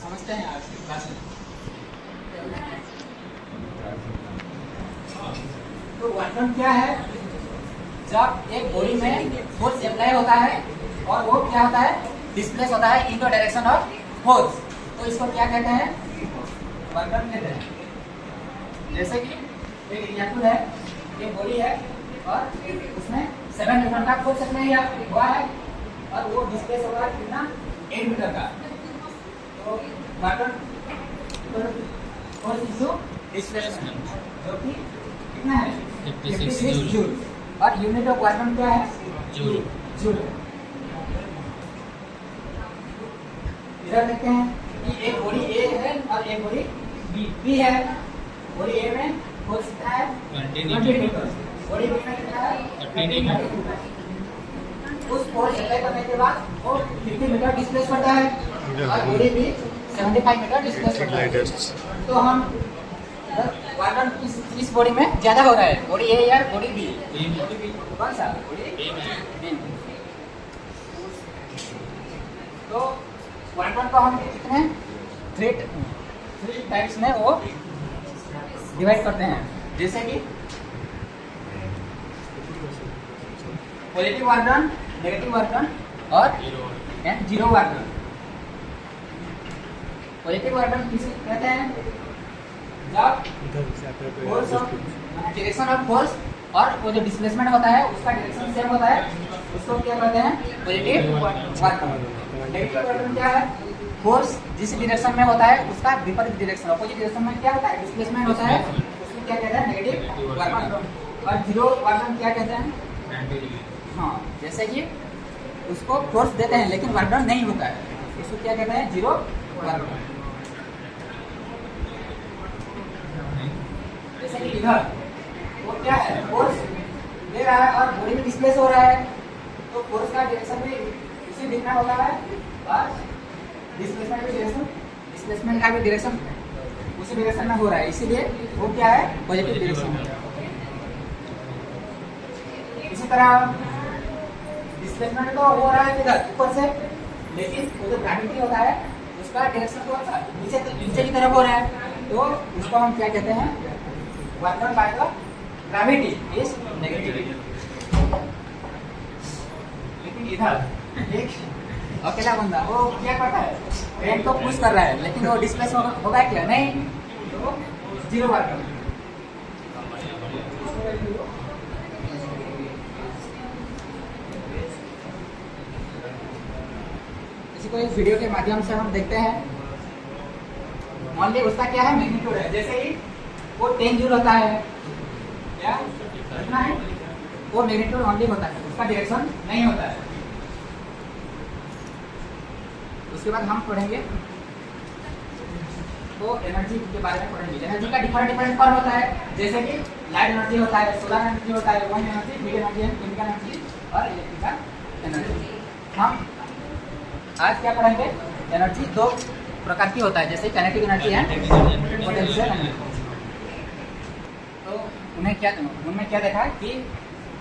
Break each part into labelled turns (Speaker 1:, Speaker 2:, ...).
Speaker 1: समझते हैं आज की क्लास में। तो वर्क डन क्या है? जब एक बॉडी में फोर्स अप्लाई होता है और वो क्या होता है, डिस्प्लेस होता है in the direction of force, तो इसको क्या कहते हैं? वर्क डन कहते हैं। जैसे कि एक एग्जाम्पल है, एक बॉडी है और उसमें 7 न्यूटन का फोर्स अप्लाई हुआ है और वो डिस्प्लेस हो रहा है कितना, 8 मीटर का। तो work done force into displacement जो कि कितना है, 56 जूल। और यूनिट ऑफ वर्क डन क्या है? जूल। इधर देखते हैं कि एक बॉडी ए है और एक बॉडी बी है। बॉडी ए में फोर्स कितना है? 20 मीटर। बॉडी बी में कितना है? 30 मीटर। उस फोर्स अप्लाई करने के बाद वो 50 मीटर डिस्प्लेस करता है और बॉडी बी 75 मीटर डिस्प्लेस करता है। तो हम वर्क डन इस बॉडी में ज्यादा हो रहा है, बॉडी ए या बॉडी बी? कौन सा? Body B. तो वर्क डन को हम कितने थ्री टाइप्स में वो डिवाइड करते हैं, जैसे कि positive work done, negative work done और zero work done. Positive work done किसे कहते हैं? जब फोर्स डायरेक्शन ऑफ फोर्स और वो जो डिस्प्लेसमेंट होता है उसका डायरेक्शन सेम होता है, उसको क्या कहते हैं? Positive work done. Negative work done क्या है? फोर्स जिस डायरेक्शन में होता है उसका विपरीत डायरेक्शन, अपोजिट डायरेक्शन में क्या होता है? डिस्प्लेसमेंट होता है, उसको क्या कहते हैं? Negative work done. और जीरो वर्क डन क्या कहते हैं? हाँ, जैसे कि उसको फोर्स देते हैं लेकिन वर्क डन नहीं होता है, उसको क्या कहते हैं? Zero work done. जैसे कि इधर वो क्या है, फोर्स दे रहा है और बॉडी में डिस्प्लेस हो रहा है, तो फोर्स का डायरेक्शन भी उसी दिखना होता है और डिस्प्लेसमेंट का भी डायरेक्शन उसी डायरेक्शन में हो रहा है, इसीलिए वो क्या है? Positive direction. इसी तरह डिस्प्लेसमेंट तो हो रहा है इधर ऊपर से, लेकिन वो जो ग्रेविटी होता है उसका डायरेक्शन कौन सा? नीचे की तरफ हो रहा है, तो उसको हम क्या कहते हैं? Work done by the gravity is negative. लेकिन इधर एक अकेला बंदा वो क्या करता है? ट्रेन को पुश कर रहा है लेकिन वो डिस्प्लेस होगा क्या? नहीं, तो जीरो वर्क डन। इसी को इस वीडियो के माध्यम से हम देखते हैं। ओनली उसका क्या है? मैग्नीट्यूड है। जैसे ही वो 10 जूल होता है, क्या कितना है? वो मैग्नीट्यूड ओनली होता है, उसका डायरेक्शन नहीं होता है। उसके बाद हम पढ़ेंगे तो एनर्जी के बारे में पढ़ेंगे। एनर्जी का डिफरेंट फॉर्म होता है, जैसे कि लाइट एनर्जी होता है, सोलर एनर्जी होता है, wind energy, heat energy, chemical energy और इलेक्ट्रिकल एनर्जी। हम आज क्या पढ़ेंगे? एनर्जी दो प्रकार की होता है, जैसे काइनेटिक एनर्जी है, पोटेंशियल एनर्जी। तो उनमें क्या देखा कि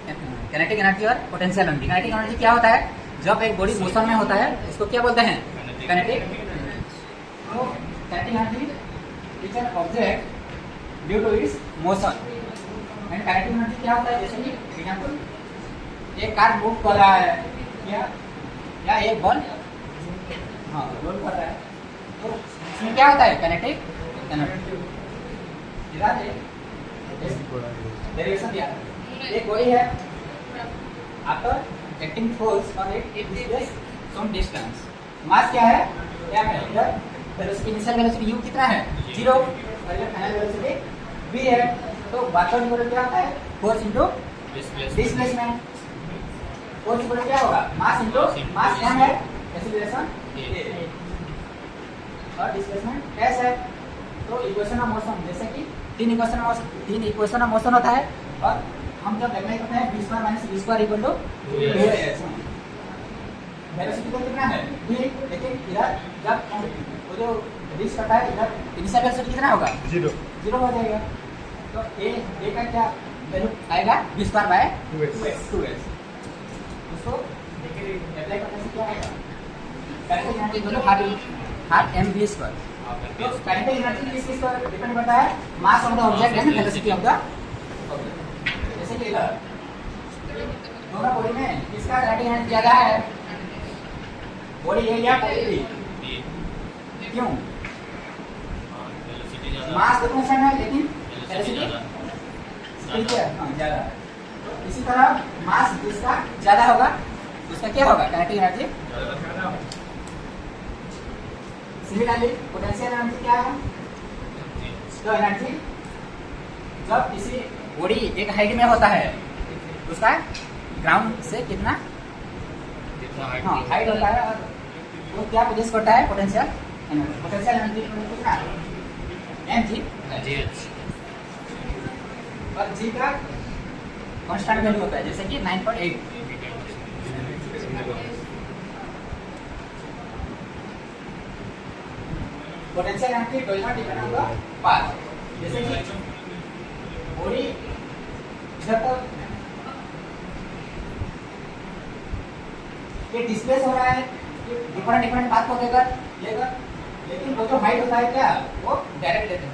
Speaker 1: काइनेटिक एनर्जी और पोटेंशियल एनर्जी। काइनेटिक एनर्जी क्या होता है? जब एक बॉडी मोशन में होता है उसको क्या बोलते हैं? काइनेटिक। तो kinetic energy is an object due to its motion. And kinetic energy क्या होता है? जैसे कि एग्जांपल, एक कार मूव कर रहा है या एक बॉल रोल कर रहा है, तो इसमें क्या होता है? Kinetic energy. डायरेक्शन दिया है, एक बॉडी है, आफ्टर एक्टिंग फोर्स और इट डिस्प्लेस सम डिस्टेंस। मास क्या है? क्या है? इधर वेलोसिटी, इनिशियल वेलोसिटी u कितना है? 0 और इधर फाइनल वेलोसिटी v है। तो वर्क डन इक्वल क्या होता है? Force into displacement. Force equal क्या होगा? मास इनटू मास m है, एक्सीलरेशन a और डिस्प्लेसमेंट s है। तो इक्वेशन ऑफ मोशन, जैसे कि तीन इक्वेशन ऑफ मोशन होता है और हम जब अप्लाई करते हैं v² - v² equal to velocity को कितना है? v। लेकिन इधर जब वो जो रीच करता है, इधर इनिशियल वेलोसिटी कितना होगा? 0 हो जाएगा। तो a का क्या वैल्यू आएगा? v² / 2s। उसको अप्लाई करने से क्या आएगा? Kinetic energy half M V square. तो काइनेटिक एनर्जी किस पर डिपेंड करता है? Mass of the object and velocity of the object. जैसे कि इधर दोनों बॉडी में किसका काइनेटिक एनर्जी ज्यादा है? बॉडी ए या बॉडी बी? क्यों? मास कितना सेम है लेकिन वेलोसिटी स्पीड ज्यादा। तो इसी तरह मास जिसका ज्यादा होगा उसका क्या होगा? Kinetic energy. Similarly potential energy क्या है? तो एनर्जी जब किसी बॉडी एक हाइट में होता है उसका ग्राउंड से कितना हाइट होता है और वो क्या प्रोड्यूस करता है? Potential energy. पोटेंशियल एनर्जी कितना? mg और g का कांस्टेंट वैल्यू होता है जैसे कि 9.8। Potential energy does not depend on the path. जैसे कि बॉडी इधर तक ये डिस्प्लेस हो रहा है डिफरेंट पाथ को लेकर लेकिन वो जो हाइट होता है क्या वो डायरेक्ट लेते हैं।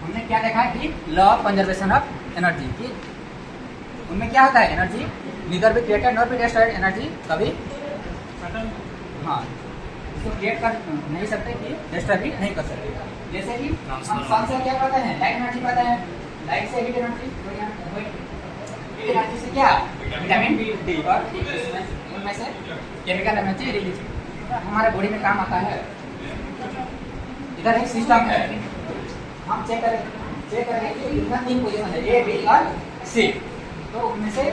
Speaker 1: हमने क्या देखा कि law of conservation of energy की उनमें क्या होता है? Energy neither be created not be destroyed. Energy कभी इसको क्रिएट कर नहीं सकते कि डिस्ट्रॉय भी नहीं कर सकते। जैसे कि हम सन से क्या पाते हैं? लाइट एनर्जी पाते हैं। लाइट से हीट एनर्जी, हीट एनर्जी से क्या? विटामिन डी और उनमें से केमिकल एनर्जी रिलीज हमारे बॉडी में काम आता है। इधर एक सिस्टम है, हम चेक करेंगे कि इसमें 3 पोजीशन है ए बी और सी। तो उनमें से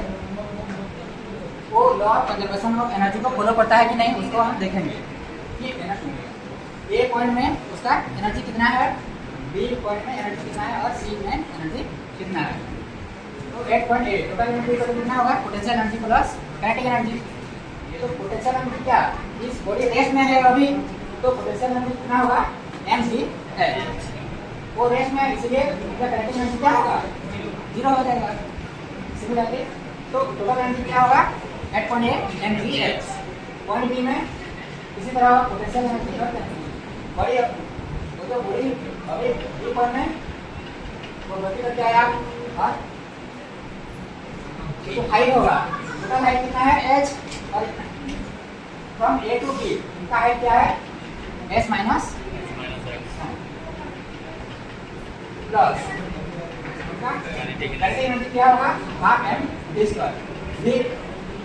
Speaker 1: वो law of conservation of energy को फॉलो करता है कि नहीं उसको हम देखेंगे कि ए पॉइंट में उसका एनर्जी कितना है, बी पॉइंट में एनर्जी कितना है और सी में एनर्जी कितना है। तो 8.8 टोटल एनर्जी कितना होगा? Potential energy plus kinetic energy. ये तो पोटेंशियल एनर्जी क्या इस बॉडी रेस्ट में है अभी, तो पोटेंशियल एनर्जी कितना होगा? mg है। वो रेस्ट में इसलिए इसका काइनेटिक एनर्जी क्या होगा? 0 हो जाएगा। सिमिलरली तो टोटल एनर्जी क्या होगा? 8.8 mgh। पॉइंट बी में इसी तरह पोटेंशियल एनर्जी बॉडी वो तो बॉडी अभी बी पॉइंट में वो गति करके आया और जो हाइट होगा टोटल हाइट कितना है? h और फ्रॉम a टू b इनका हाइट क्या है? s minus plus kinetic energy क्या होगा? Half m v square.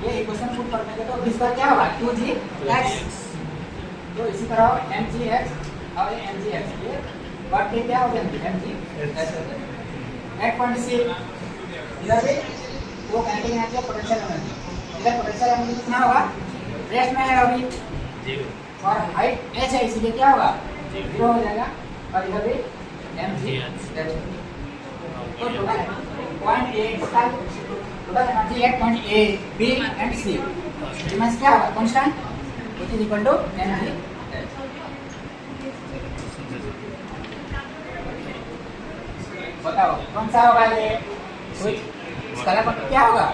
Speaker 1: ये इक्वेशन पुट करने के तो v स्क्वायर क्या होगा? 2gx। तो इसी तरह mgh और mgh ये वर्क के क्या हो जाएंगे? mgh 8.6 इधर भी वो काइनेटिक एनर्जी और पोटेंशियल एनर्जी। इधर पोटेंशियल एनर्जी कितना होगा? रेस्ट में है अभी 0 और हाइट h है इसलिए क्या होगा? 0 हो जाएगा और इधर भी mg तो total point A total energy 8.8 B and C remains क्या होगा? Constant which is equal to mg। बताओ कौन सा होगा ये? इसका मतलब क्या होगा?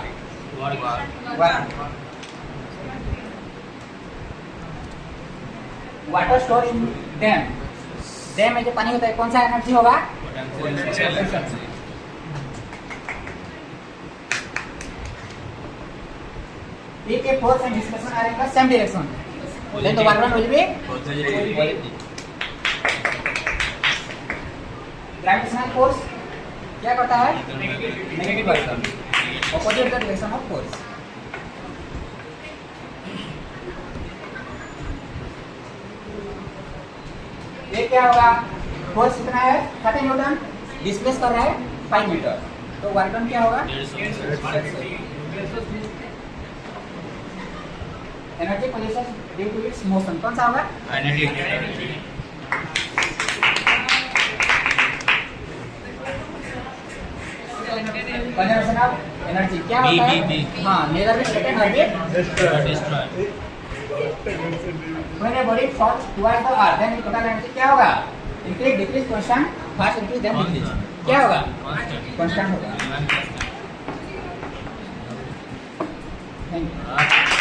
Speaker 1: Water store in dam. Dam में जो पानी होता है कौन सा एनर्जी होगा? P के force and displacement are in the same direction then the work done will be gravitational force क्या करता है? Negative work opposite the direction of force. ये क्या होगा? फोर्स कितना है? 30 न्यूटन। डिस्प्लेस कर रहा है 5 मीटर। तो वर्क डन क्या होगा? Energy position due to its motion कौन सा होगा? कंजर्वेशन ऑफ एनर्जी क्या होता है? हाँ neither be created not be destroyed. When a body falls towards the earth then total energy क्या होगा? Increase decrease constant fast increase then decrease क्या होगा? कांस्टेंट होगा। Thank you.